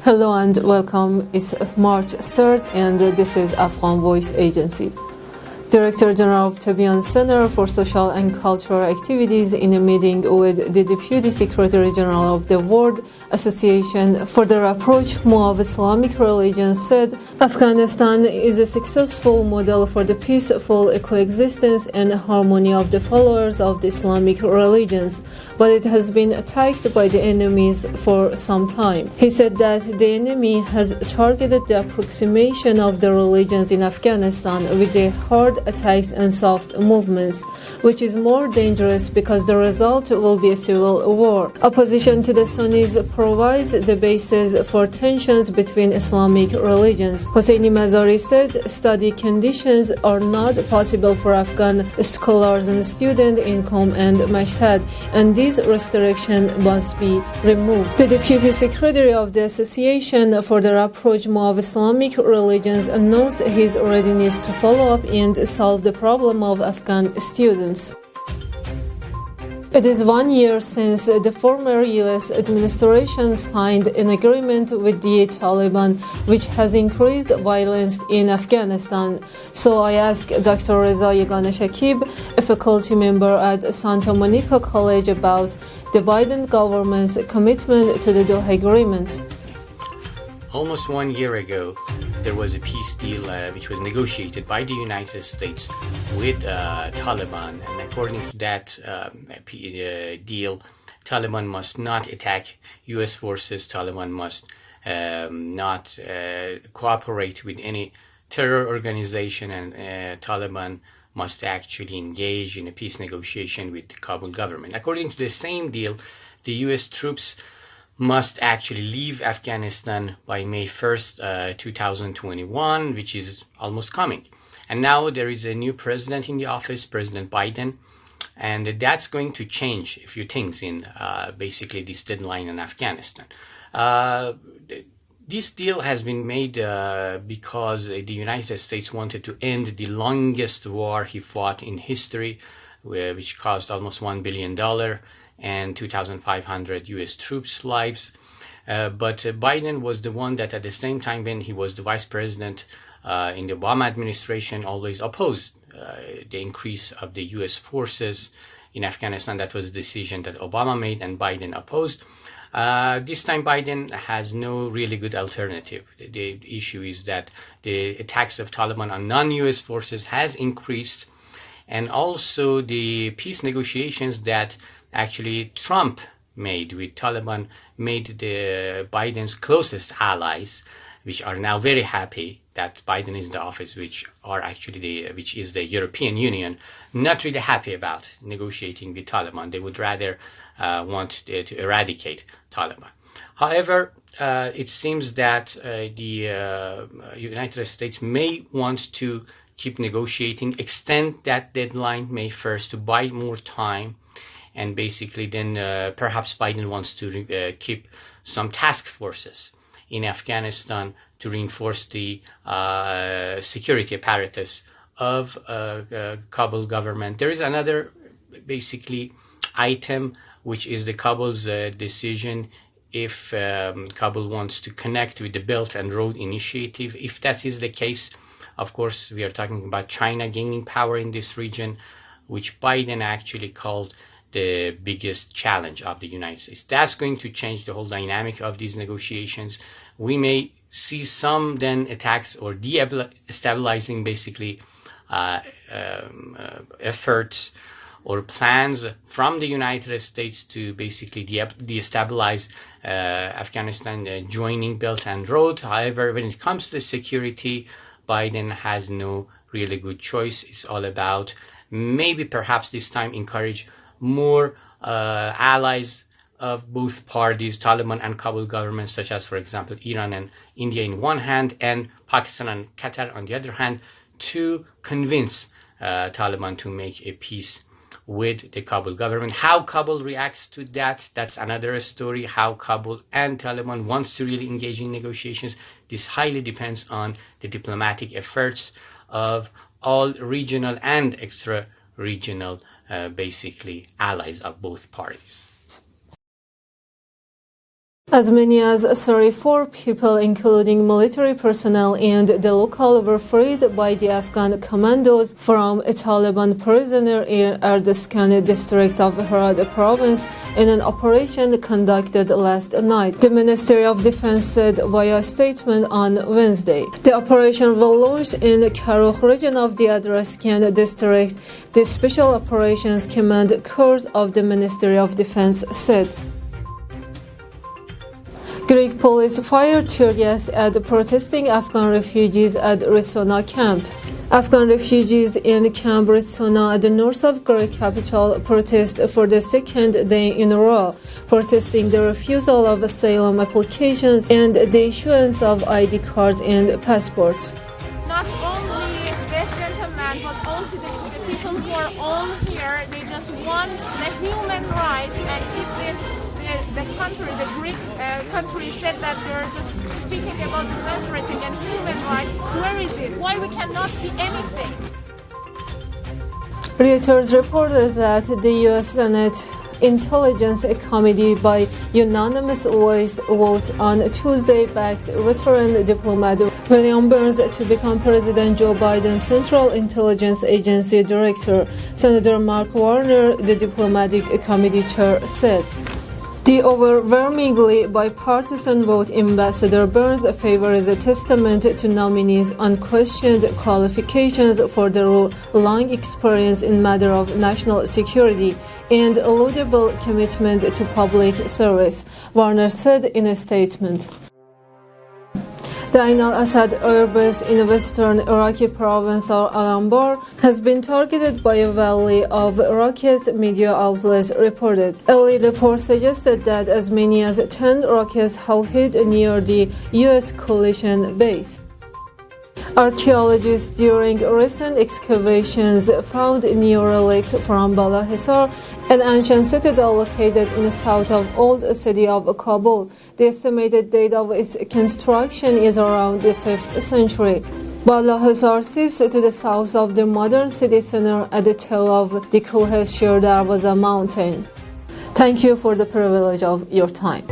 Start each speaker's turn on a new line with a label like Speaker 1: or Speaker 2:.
Speaker 1: Hello and welcome. It's March 3rd and this is Afghan Voice Agency. Director General of Tabian Center for Social and Cultural Activities in a meeting with the Deputy Secretary General of the World Association for the Rapprochement of Islamic Religions said Afghanistan is a successful model for the peaceful coexistence and harmony of the followers of the Islamic religions, but it has been attacked by the enemies for some time. He said that the enemy has targeted the approximation of the religions in Afghanistan with the hard attacks and soft movements, which is more dangerous because the result will be a civil war. Opposition to the Sunnis provides the basis for tensions between Islamic religions. Hossaini Mazari said study conditions are not possible for Afghan scholars and students in Qom and Mashhad, and these restrictions must be removed. The Deputy Secretary of the Association for the Rapprochement of Islamic Religions announced his readiness to follow up and solve the problem of Afghan students. It is 1 year since the former U.S. administration signed an agreement with the Taliban, which has increased violence in Afghanistan. So I asked Dr. Reza Yagana Shakib, a faculty member at Santa Monica College, about the Biden government's commitment to the Doha Agreement.
Speaker 2: Almost 1 year ago, there was a peace deal which was negotiated by the United States with Taliban, and according to that deal, Taliban must not attack U.S. forces, Taliban must not cooperate with any terror organization, and Taliban must actually engage in a peace negotiation with the Kabul government. According to the same deal, the U.S. troops must actually leave Afghanistan by May 1st, 2021, which is almost coming. And now there is a new president in the office, President Biden, and that's going to change a few things in basically this deadline in Afghanistan. This deal has been made because the United States wanted to end the longest war he fought in history, which cost almost $1 billion. And 2,500 U.S. troops' lives. But Biden was the one that at the same time when he was the vice president in the Obama administration always opposed the increase of the U.S. forces in Afghanistan. That was a decision that Obama made and Biden opposed. This time Biden has no really good alternative. The issue is that the attacks of Taliban on non-U.S. forces has increased, and also the peace negotiations that actually Trump made with Taliban made the Biden's closest allies, which are now very happy that Biden is in the office, which is the European Union, not really happy about negotiating with Taliban. They would rather want to eradicate Taliban. However, it seems that the United States may want to keep negotiating, extend that deadline May 1st to buy more time. And basically then perhaps Biden wants to keep some task forces in Afghanistan to reinforce the security apparatus of Kabul government. There is another basically item, which is the Kabul's decision if Kabul wants to connect with the Belt and Road Initiative. If that is the case, of course, we are talking about China gaining power in this region, which Biden actually called the biggest challenge of the United States. That's going to change the whole dynamic of these negotiations. We may see some then attacks or destabilizing basically efforts or plans from the United States to basically destabilize Afghanistan joining Belt and Road. However, when it comes to security, Biden has no really good choice. It's all about maybe perhaps this time encourage more allies of both parties, Taliban and Kabul governments, such as, for example, Iran and India in one hand, and Pakistan and Qatar on the other hand, to convince Taliban to make a peace with the Kabul government. How Kabul reacts to that, that's another story. How Kabul and Taliban wants to really engage in negotiations, this highly depends on the diplomatic efforts of all regional and extra-regional basically allies of both parties.
Speaker 1: As many as 34 people, including military personnel and the local, were freed by the Afghan commandos from a Taliban prisoner in Afghanistan district of Herat province in an operation conducted last night, the Ministry of Defense said via a statement on Wednesday. The operation was launched in Karukh region of the Afghanistan district, the Special Operations Command Corps of the Ministry of Defense said. Greek police fired tear gas at protesting Afghan refugees at Ritsona camp. Afghan refugees in Camp Ritsona at the north of Greek capital protest for the second day in a row, protesting the refusal of asylum applications and the issuance of ID cards and passports.
Speaker 3: Not only this gentleman, but also the people who are all here, they just want the human rights, and if the country, the Greek country said that they're just speaking about the military and human rights, where is it? Why we cannot see anything?
Speaker 1: Reuters reported that the U.S. Senate Intelligence Committee by unanimous voice vote on Tuesday backed veteran diplomat William Burns to become President Joe Biden's Central Intelligence Agency Director, Senator Mark Warner, the diplomatic committee chair, said. The overwhelmingly bipartisan vote Ambassador Burns' favor is a testament to nominees' unquestioned qualifications for their long experience in matter of national security and a laudable commitment to public service, Warner said in a statement. The Ain al-Assad airbase in western Iraqi province of Al-Anbar has been targeted by a volley of rockets, media outlets reported. Early reports suggested that as many as 10 rockets have hit near the U.S. coalition base. Archaeologists during recent excavations found new relics from Bala Hisar, an ancient citadel located in the south of old city of Kabul. The estimated date of its construction is around the 5th century. Bala Hisar sits to the south of the modern city center at the tail of the Kuhesh Darwaza mountain. Thank you for the privilege of your time.